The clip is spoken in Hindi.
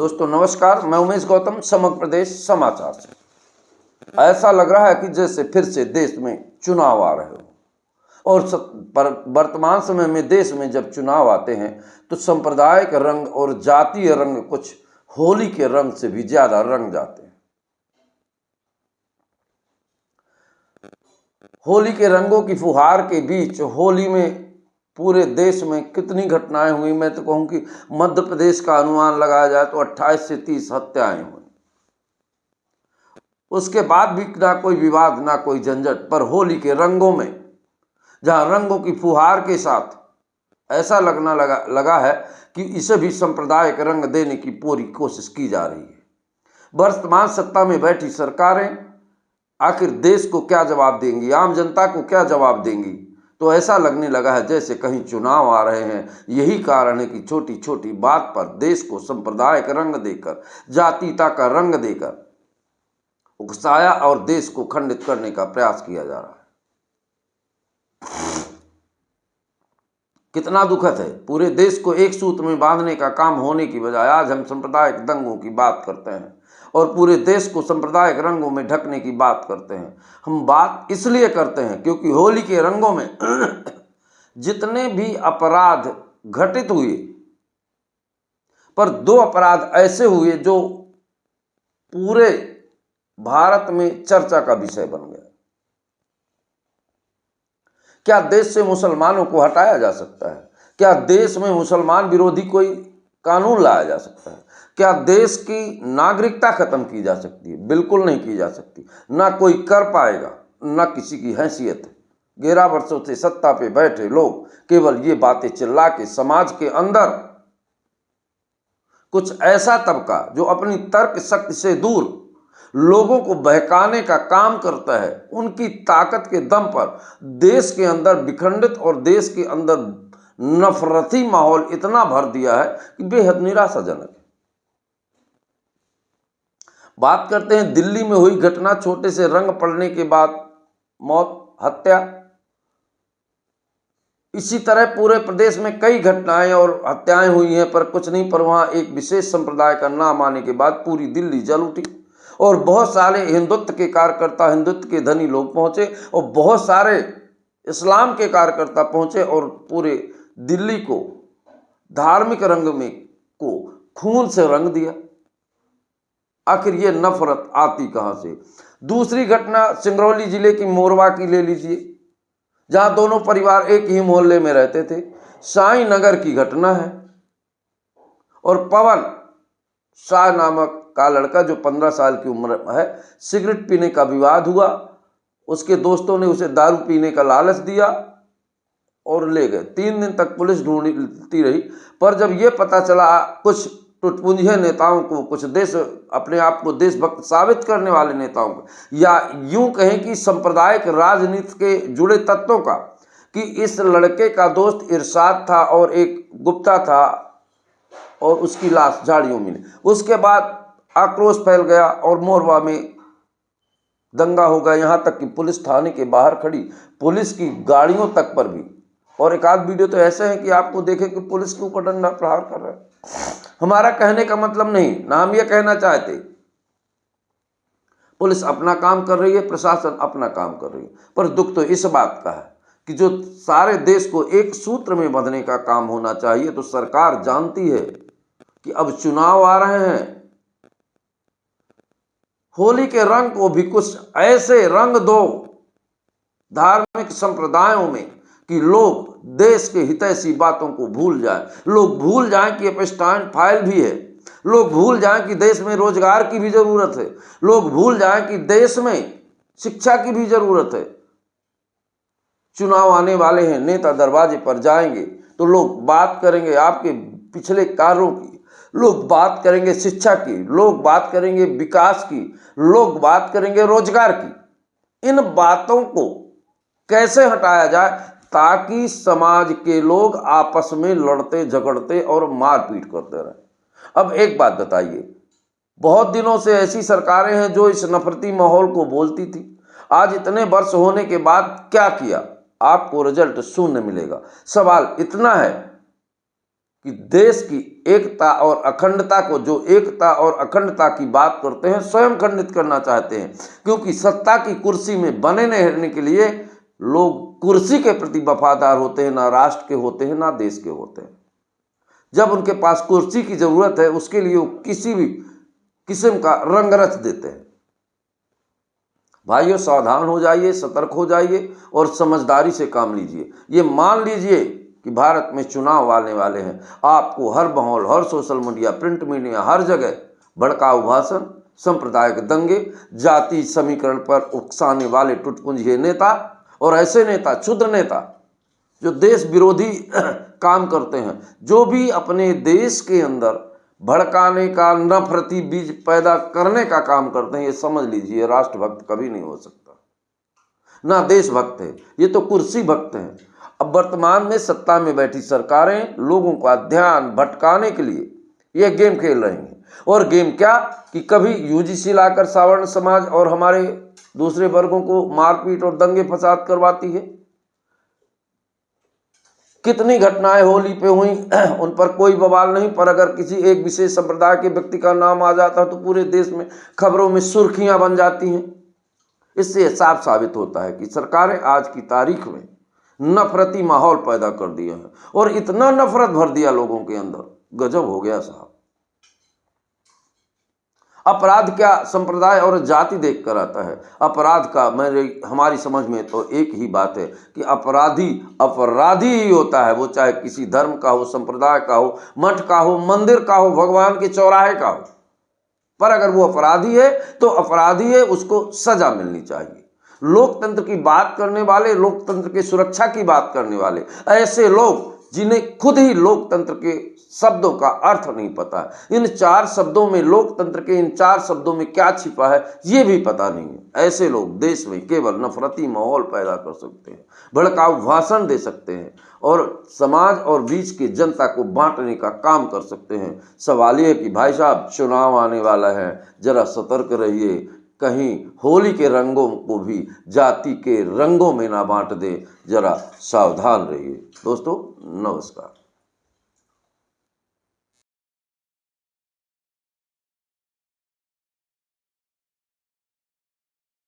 दोस्तों नमस्कार, मैं उमेश गौतम समग्र प्रदेश समाचार से। ऐसा लग रहा है कि जैसे फिर से देश में चुनाव आ रहे हो और वर्तमान समय में देश में जब चुनाव आते हैं तो सांप्रदायिक रंग और जातीय रंग कुछ होली के रंग से भी ज्यादा रंग जाते हैं। होली के रंगों की फुहार के बीच होली में पूरे देश में कितनी घटनाएं हुई, मैं तो कहूं कि मध्य प्रदेश का अनुमान लगाया जाए तो 28 से 30 हत्याएं हुई। उसके बाद भी ना कोई विवाद ना कोई झंझट, पर होली के रंगों में जहां रंगों की फुहार के साथ ऐसा लगा है कि इसे भी सांप्रदायिक रंग देने की पूरी कोशिश की जा रही है। वर्तमान सत्ता में बैठी सरकारें आखिर देश को क्या जवाब देंगी, आम जनता को क्या जवाब देंगी? तो ऐसा लगने लगा है जैसे कहीं चुनाव आ रहे हैं। यही कारण है कि छोटी छोटी बात पर देश को सांप्रदायिक रंग देकर, जातीयता का रंग देकर उकसाया और देश को खंडित करने का प्रयास किया जा रहा है। कितना दुखद है। पूरे देश को एक सूत्र में बांधने का काम होने की बजाय आज हम सांप्रदायिक दंगों की बात करते हैं और पूरे देश को सांप्रदायिक रंगों में ढकने की बात करते हैं। हम बात इसलिए करते हैं क्योंकि होली के रंगों में जितने भी अपराध घटित हुए, पर 2 अपराध ऐसे हुए जो पूरे भारत में चर्चा का विषय बन गया। क्या देश से मुसलमानों को हटाया जा सकता है? क्या देश में मुसलमान विरोधी कोई कानून लाया जा सकता है? क्या देश की नागरिकता खत्म की जा सकती है? बिल्कुल नहीं की जा सकती। ना कोई कर पाएगा, ना किसी की हैसियत है। 11 वर्षों से सत्ता पे बैठे लोग केवल ये बातें चिल्ला के समाज के अंदर कुछ ऐसा तबका जो अपनी तर्क शक्ति से दूर लोगों को बहकाने का काम करता है, उनकी ताकत के दम पर देश के अंदर विखंडित और देश के अंदर नफरती माहौल इतना भर दिया है कि बेहद निराशाजनक है। बात करते हैं दिल्ली में हुई घटना, छोटे से रंग पड़ने के बाद मौत, हत्या। इसी तरह पूरे प्रदेश में कई घटनाएं और हत्याएं हुई हैं, पर कुछ नहीं। पर वहां एक विशेष संप्रदाय का नाम आने के बाद पूरी दिल्ली जल उठी और बहुत सारे हिंदुत्व के कार्यकर्ता, हिंदुत्व के धनी लोग पहुंचे और बहुत सारे इस्लाम के कार्यकर्ता पहुंचे और पूरे दिल्ली को धार्मिक रंग में को खून से रंग दिया। आखिर ये नफरत आती कहां से? दूसरी घटना सिंगरौली जिले की मोरवा की ले लीजिए, जहां दोनों परिवार एक ही मोहल्ले में रहते थे। साई नगर की घटना है और पवन शाह नामक का लड़का जो 15 साल की उम्र है, सिगरेट पीने का विवाद हुआ। उसके दोस्तों ने उसे दारू पीने का लालच दिया और ले गए। 3 दिन तक पुलिस ढूंढती रही, पर जब ये पता चला कुछ टुटपुंजिया नेताओं को, कुछ देश अपने आप को देशभक्त साबित करने वाले नेताओं को, या यूं कहें कि सांप्रदायिक राजनीति के जुड़े तत्वों का, कि इस लड़के का दोस्त इरशाद था और एक गुप्ता था और उसकी लाश झाड़ियों में मिली। उसके बाद आक्रोश फैल गया और मोरवा में दंगा हो गया, यहां तक कि पुलिस थाने के बाहर खड़ी, पुलिस की गाड़ियों तक पर भी। और एक आध वीडियो तो ऐसे हैं कि आपको देखे कि पुलिस के ऊपर डंडा प्रहार कर रहा है। हमारा कहने का मतलब नहीं, ना हम ये कहना चाहते, पुलिस अपना काम कर रही है, प्रशासन अपना काम कर रही है, पर दुख तो इस बात का है कि जो सारे देश को एक सूत्र में बांधने का काम होना चाहिए, तो सरकार जानती है कि अब चुनाव आ रहे हैं। होली के रंग को भी कुछ ऐसे रंग दो धार्मिक संप्रदायों में कि लोग देश के हितैषी बातों को भूल जाएं। लोग भूल जाएं कि अपस्टाइन फाइल भी है। लोग भूल जाएं कि देश में रोजगार की भी जरूरत है। लोग भूल जाएं कि देश में शिक्षा की भी जरूरत है। चुनाव आने वाले हैं, नेता दरवाजे पर जाएंगे तो लोग बात करेंगे आपके पिछले कार्यों की, लोग बात करेंगे शिक्षा की, लोग बात करेंगे विकास की, लोग बात करेंगे रोजगार की। इन बातों को कैसे हटाया जाए ताकि समाज के लोग आपस में लड़ते झगड़ते और मारपीट करते रहे? अब एक बात बताइए, बहुत दिनों से ऐसी सरकारें हैं जो इस नफरती माहौल को बोलती थी। आज इतने वर्ष होने के बाद क्या किया? आपको रिजल्ट शून्य मिलेगा। सवाल इतना है कि देश की एकता और अखंडता को, जो एकता और अखंडता की बात करते हैं, स्वयं खंडित करना चाहते हैं। क्योंकि सत्ता की कुर्सी में बने रहने के लिए लोग कुर्सी के प्रति वफादार होते हैं, ना राष्ट्र के होते हैं, ना देश के होते हैं। जब उनके पास कुर्सी की जरूरत है, उसके लिए वो किसी भी किस्म का रंग रच देते हैं। भाइयों, सावधान हो जाइए, सतर्क हो जाइए और समझदारी से काम लीजिए। ये मान लीजिए कि भारत में चुनाव आने वाले हैं। आपको हर माहौल, हर सोशल मीडिया, प्रिंट मीडिया, हर जगह भड़काऊ भाषण, सांप्रदायिक दंगे, जाति समीकरण पर उकसाने वाले टुटपुंजिए नेता और ऐसे नेता, क्षुद्र नेता जो देश विरोधी काम करते हैं, जो भी अपने देश के अंदर भड़काने का, नफरती बीज पैदा करने का काम करते हैं, ये समझ लीजिए राष्ट्रभक्त कभी नहीं हो सकता, ना देशभक्त है। ये तो कुर्सी भक्त हैं। अब वर्तमान में सत्ता में बैठी सरकारें लोगों का ध्यान भटकाने के लिए ये गेम खेल रही हैं। और गेम क्या कि कभी यूजीसी लाकर सवर्ण समाज और हमारे दूसरे वर्गों को मारपीट और दंगे फसाद करवाती है। कितनी घटनाएं होली पे हुई, उन पर कोई बवाल नहीं, पर अगर किसी एक विशेष संप्रदाय के व्यक्ति का नाम आ जाता तो पूरे देश में खबरों में सुर्खियां बन जाती हैं। इससे साफ साबित होता है कि सरकारें आज की तारीख में नफरती माहौल पैदा कर दिया है और इतना नफरत भर दिया लोगों के अंदर, गजब हो गया साहब। अपराध क्या संप्रदाय और जाति देखकर आता है? अपराध का हमारी समझ में तो एक ही बात है कि अपराधी अपराधी ही होता है, वो चाहे किसी धर्म का हो, संप्रदाय का हो, मठ का हो, मंदिर का हो, भगवान के चौराहे का हो। पर अगर वो अपराधी है तो अपराधी है, उसको सजा मिलनी चाहिए। लोकतंत्र की बात करने वाले, लोकतंत्र की सुरक्षा की बात करने वाले, ऐसे लोग जिन्हें खुद ही लोकतंत्र के शब्दों का अर्थ नहीं पता है, इन 4 शब्दों में, लोकतंत्र के इन 4 शब्दों में क्या छिपा है ये भी पता नहीं है, ऐसे लोग देश में केवल नफरती माहौल पैदा कर सकते हैं, भड़काऊ भाषण दे सकते हैं और समाज और बीच की जनता को बांटने का काम कर सकते हैं। सवाल ये है कि भाई साहब, चुनाव आने वाला है, जरा सतर्क रहिए, कहीं होली के रंगों को भी जाति के रंगों में ना बांट दे, जरा सावधान रहिए। दोस्तों नमस्कार।